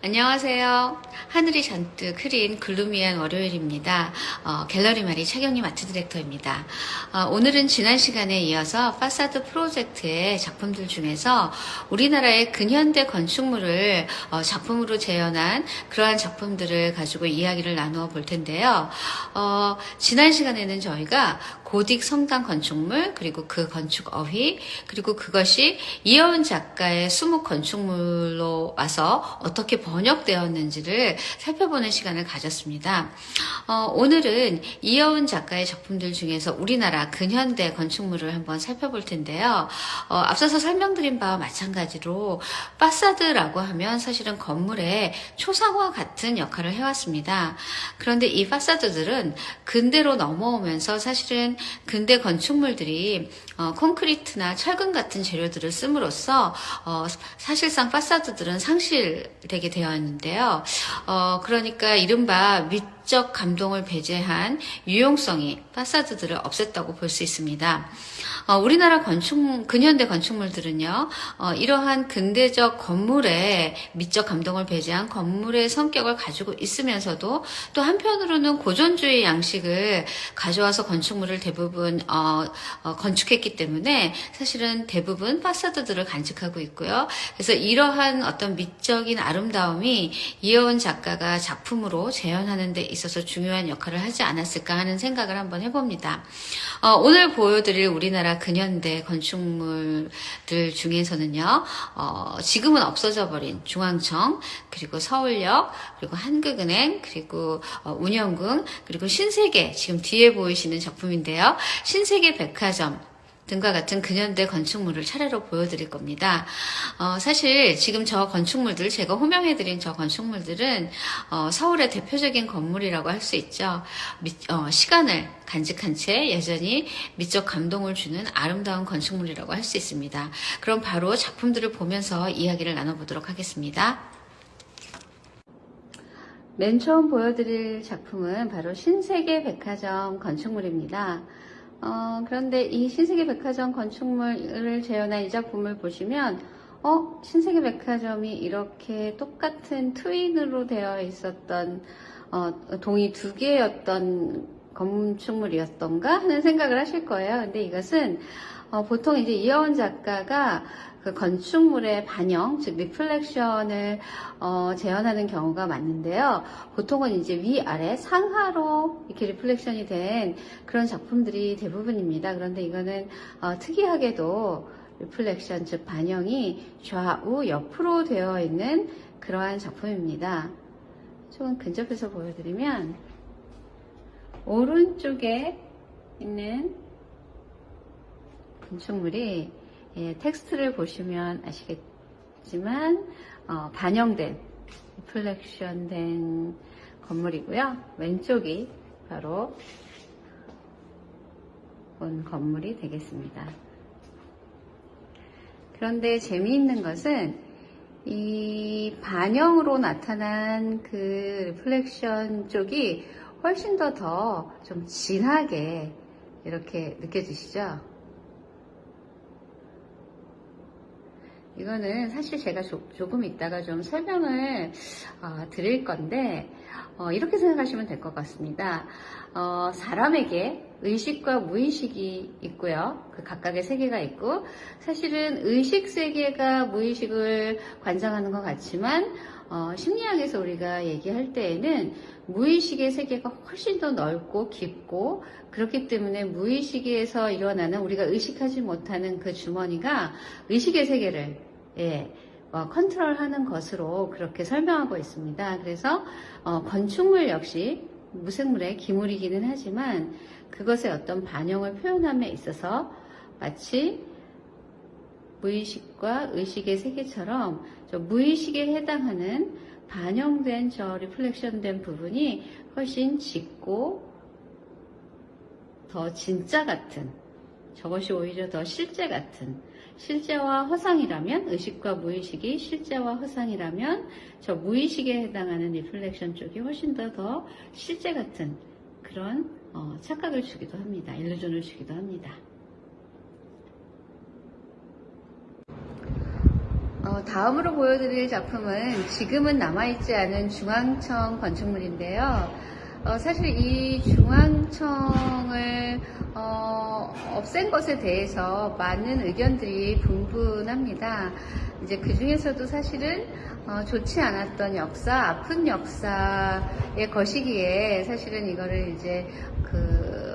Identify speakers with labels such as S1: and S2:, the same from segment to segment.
S1: 안녕하세요. 하늘이 잔뜩 흐린 글루미한 월요일입니다. 갤러리 마리 차경림 아트 디렉터입니다. 오늘은 지난 시간에 이어서 파사드 프로젝트의 작품들 중에서 우리나라의 근현대 건축물을 작품으로 재현한 그러한 작품들을 가지고 이야기를 나누어 볼 텐데요. 지난 시간에는 저희가 고딕 성당 건축물, 그리고 그 건축 어휘, 그리고 그것이 이여운 작가의 수묵 건축물로 와서 어떻게 번역되었는지를 살펴보는 시간을 가졌습니다. 오늘은 이여운 작가의 작품들 중에서 우리나라 근현대 건축물을 한번 살펴볼 텐데요. 앞서서 설명드린 바와 마찬가지로 파사드라고 하면 사실은 건물의 초상화 같은 역할을 해왔습니다. 그런데 이 파사드들은 근대로 넘어오면서 사실은 근대 건축물들이 콘크리트나 철근 같은 재료들을 씀으로써 사실상 파사드들은 상실되게 되어 있는데요. 그러니까 이른바 미적 감동을 배제한 유용성이 파사드들을 없앴다고 볼 수 있습니다. 우리나라 근현대 건축물들은요, 이러한 근대적 건물의 미적 감동을 배제한 건물의 성격을 가지고 있으면서도 또 한편으로는 고전주의 양식을 가져와서 건축물을 대부분 건축했기 때문에 사실은 대부분 파사드들을 간직하고 있고요. 그래서 이러한 어떤 미적인 아름다움이 이여운 작가가 작품으로 재현하는 데 있어서 중요한 역할을 하지 않았을까 하는 생각을 한번 해봅니다. 오늘 보여드릴 우리나라 근현대 건축물들 중에서는요, 지금은 없어져 버린 중앙청, 그리고 서울역, 그리고 한국은행, 그리고 운영궁, 그리고 신세계, 지금 뒤에 보이시는 작품인데요. 신세계 백화점 등과 같은 근현대 건축물을 차례로 보여드릴 겁니다. 사실 지금 저 건축물들, 제가 호명해드린 저 건축물들은 서울의 대표적인 건물이라고 할 수 있죠. 시간을 간직한 채 여전히 미적 감동을 주는 아름다운 건축물이라고 할 수 있습니다. 그럼 바로 작품들을 보면서 이야기를 나눠보도록 하겠습니다. 맨 처음 보여드릴 작품은 바로 신세계 백화점 건축물입니다. 그런데 이 신세계 백화점 건축물을 재현한 이 작품을 보시면 신세계 백화점이 이렇게 똑같은 트윈으로 되어 있었던 동이 두 개였던 건축물이었던가 하는 생각을 하실 거예요. 근데 이것은 보통 이제 이여운 작가가 그 건축물의 반영, 즉 리플렉션을 재현하는 경우가 많은데요. 보통은 이제 위아래 상하로 이렇게 리플렉션이 된 그런 작품들이 대부분입니다. 그런데 이거는 특이하게도 리플렉션, 즉 반영이 좌우 옆으로 되어 있는 그러한 작품입니다. 조금 근접해서 보여드리면 오른쪽에 있는 건축물이 텍스트를 보시면 아시겠지만 반영된, 리플렉션 된 건물이고요. 왼쪽이 바로 본 건물이 되겠습니다. 그런데 재미있는 것은 이 반영으로 나타난 그 리플렉션 쪽이 훨씬 더 좀 진하게 이렇게 느껴지시죠? 이거는 사실 제가 조금 이따가 좀 설명을 드릴 건데 이렇게 생각하시면 될 것 같습니다. 사람에게 의식과 무의식이 있고요. 그 각각의 세계가 있고 사실은 의식 세계가 무의식을 관장하는 것 같지만 심리학에서 우리가 얘기할 때에는 무의식의 세계가 훨씬 더 넓고 깊고 그렇기 때문에 무의식에서 일어나는 우리가 의식하지 못하는 그 주머니가 의식의 세계를 컨트롤하는 것으로 그렇게 설명하고 있습니다. 그래서 건축물 역시 무생물의 기물이기는 하지만 그것의 어떤 반영을 표현함에 있어서 마치 무의식과 의식의 세계처럼 저 무의식에 해당하는 반영된 저 리플렉션된 부분이 훨씬 짙고 더 진짜 같은, 저것이 오히려 더 실제 같은, 실제와 허상이라면, 의식과 무의식이 실제와 허상이라면 저 무의식에 해당하는 리플렉션 쪽이 훨씬 더 실제 같은 그런 착각을 주기도 합니다. 일루전을 주기도 합니다. 다음으로 보여드릴 작품은 지금은 남아있지 않은 중앙청 건축물인데요. 사실 이 중앙청을 없앤 것에 대해서 많은 의견들이 분분합니다. 이제 그 중에서도 사실은 좋지 않았던 역사, 아픈 역사의 것이기에 사실은 이거를 이제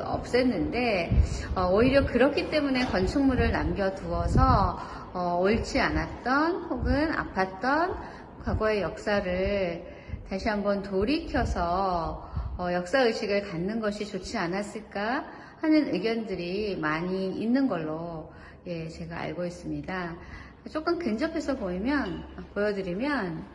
S1: 없앴는데 오히려 그렇기 때문에 건축물을 남겨두어서 옳지 않았던 혹은 아팠던 과거의 역사를 다시 한번 돌이켜서 역사의식을 갖는 것이 좋지 않았을까 하는 의견들이 많이 있는 걸로 제가 알고 있습니다. 조금 근접해서 보여드리면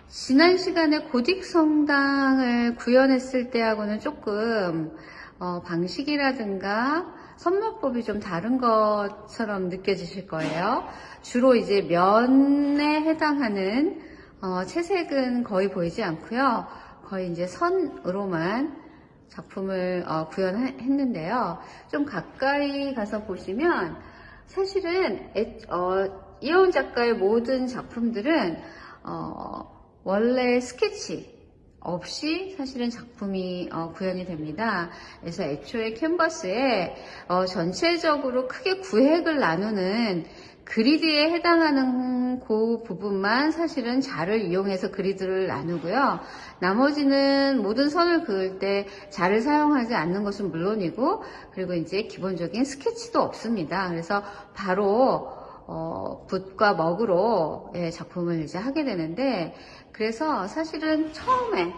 S1: 지난 시간에 고딕성당을 구현했을 때하고는 조금 방식이라든가 선묘법이 좀 다른 것처럼 느껴지실 거예요. 주로 이제 면에 해당하는 채색은 거의 보이지 않고요. 거의 이제 선으로만 작품을 구현했는데요. 좀 가까이 가서 보시면 사실은 이혜원 작가의 모든 작품들은 원래 스케치 없이 사실은 작품이 구현이 됩니다. 그래서 애초에 캔버스에 전체적으로 크게 구획을 나누는 그리드에 해당하는 그 부분만 사실은 자를 이용해서 그리드를 나누고요. 나머지는 모든 선을 그을 때 자를 사용하지 않는 것은 물론이고, 그리고 이제 기본적인 스케치도 없습니다. 그래서 바로 붓과 먹으로 작품을 이제 하게 되는데, 그래서 사실은 처음에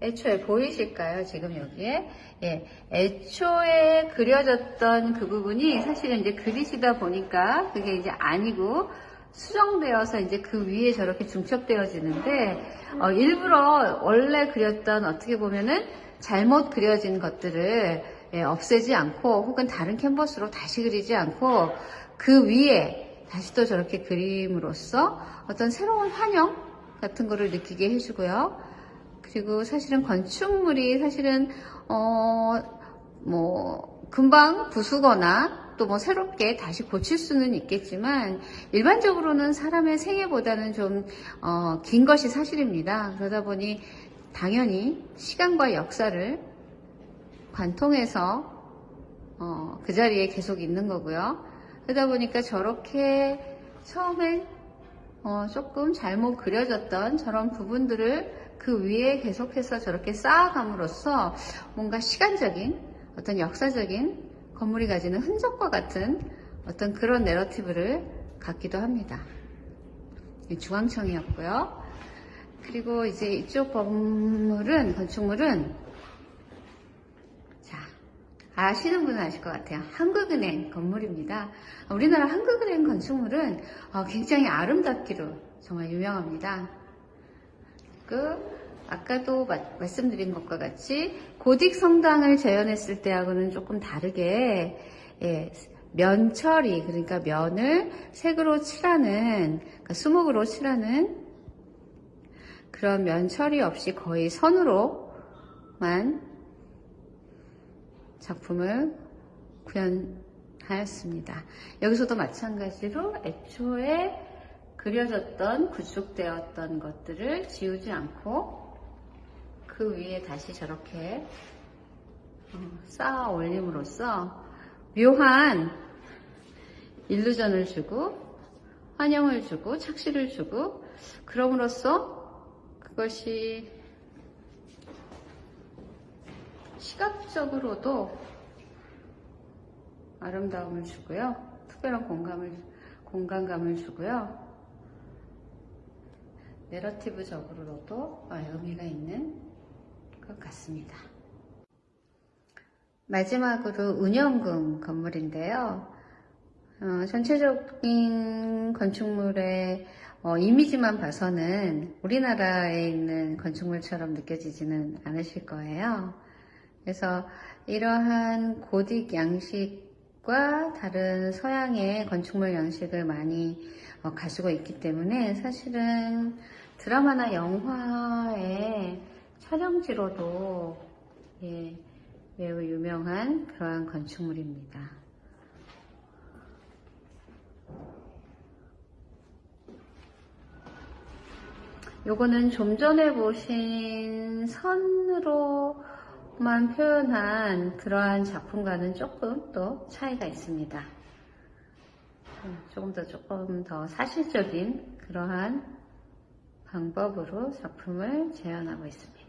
S1: 애초에 보이실까요? 지금 여기에 애초에 그려졌던 그 부분이 사실은 이제 그리시다 보니까 그게 이제 아니고 수정되어서 이제 그 위에 저렇게 중첩되어지는데 일부러 원래 그렸던 어떻게 보면은 잘못 그려진 것들을 없애지 않고 혹은 다른 캔버스로 다시 그리지 않고 그 위에 다시 또 저렇게 그림으로써 어떤 새로운 환영 같은 거를 느끼게 해주고요. 그리고 사실은 건축물이 사실은 금방 부수거나 또 뭐 새롭게 다시 고칠 수는 있겠지만 일반적으로는 사람의 생애보다는 좀 긴 것이 사실입니다. 그러다 보니 당연히 시간과 역사를 관통해서 그 자리에 계속 있는 거고요. 그러다 보니까 저렇게 처음에 조금 잘못 그려졌던 저런 부분들을 그 위에 계속해서 저렇게 쌓아감으로써 뭔가 시간적인 어떤 역사적인 건물이 가지는 흔적과 같은 어떤 그런 내러티브를 갖기도 합니다. 중앙청이었고요. 그리고 이제 이쪽 건축물은 자, 아시는 분은 아실 것 같아요. 한국은행 건물입니다. 우리나라 한국은행 건축물은 굉장히 아름답기로 정말 유명합니다. 아까도 말씀드린 것과 같이 고딕성당을 재현했을 때하고는 조금 다르게 면 처리, 그러니까 면을 색으로 칠하는, 그러니까 수묵으로 칠하는 그런 면 처리 없이 거의 선으로만 작품을 구현하였습니다. 여기서도 마찬가지로 애초에 그려졌던, 구축되었던 것들을 지우지 않고 그 위에 다시 저렇게 쌓아 올림으로써 묘한 일루전을 주고 환영을 주고 착시를 주고 그럼으로써 그것이 시각적으로도 아름다움을 주고요. 특별한 공간감을 주고요. 내러티브적으로도 의미가 있는 것 같습니다. 마지막으로 운영궁 건물인데요. 전체적인 건축물의 이미지만 봐서는 우리나라에 있는 건축물처럼 느껴지지는 않으실 거예요. 그래서 이러한 고딕 양식과 다른 서양의 건축물 양식을 많이 가지고 있기 때문에 사실은 드라마나 영화의 촬영지로도 매우 유명한 그러한 건축물입니다. 요거는 좀 전에 보신 선으로만 표현한 그러한 작품과는 조금 또 차이가 있습니다. 조금 더 사실적인 그러한 방법으로 작품을 재현하고 있습니다.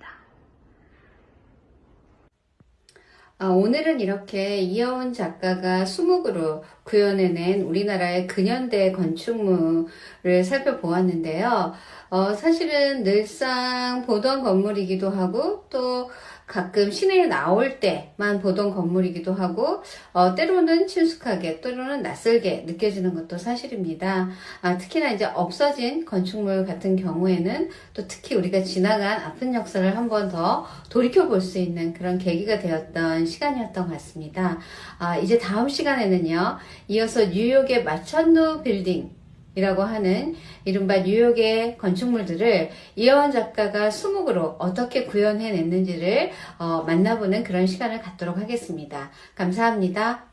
S1: 오늘은 이렇게 이여운 작가가 수묵으로 구현해낸 우리나라의 근현대 건축물을 살펴보았는데요. 사실은 늘상 보던 건물이기도 하고 또 가끔 시내에 나올 때만 보던 건물이기도 하고 때로는 친숙하게 때로는 낯설게 느껴지는 것도 사실입니다. 특히나 이제 없어진 건축물 같은 경우에는 또 특히 우리가 지나간 아픈 역사를 한 번 더 돌이켜 볼 수 있는 그런 계기가 되었던 시간이었던 것 같습니다. 이제 다음 시간에는요, 이어서 뉴욕의 마천루 빌딩 이라고 하는 이른바 뉴욕의 건축물들을 이여운 작가가 수묵으로 어떻게 구현해냈는지를 만나보는 그런 시간을 갖도록 하겠습니다. 감사합니다.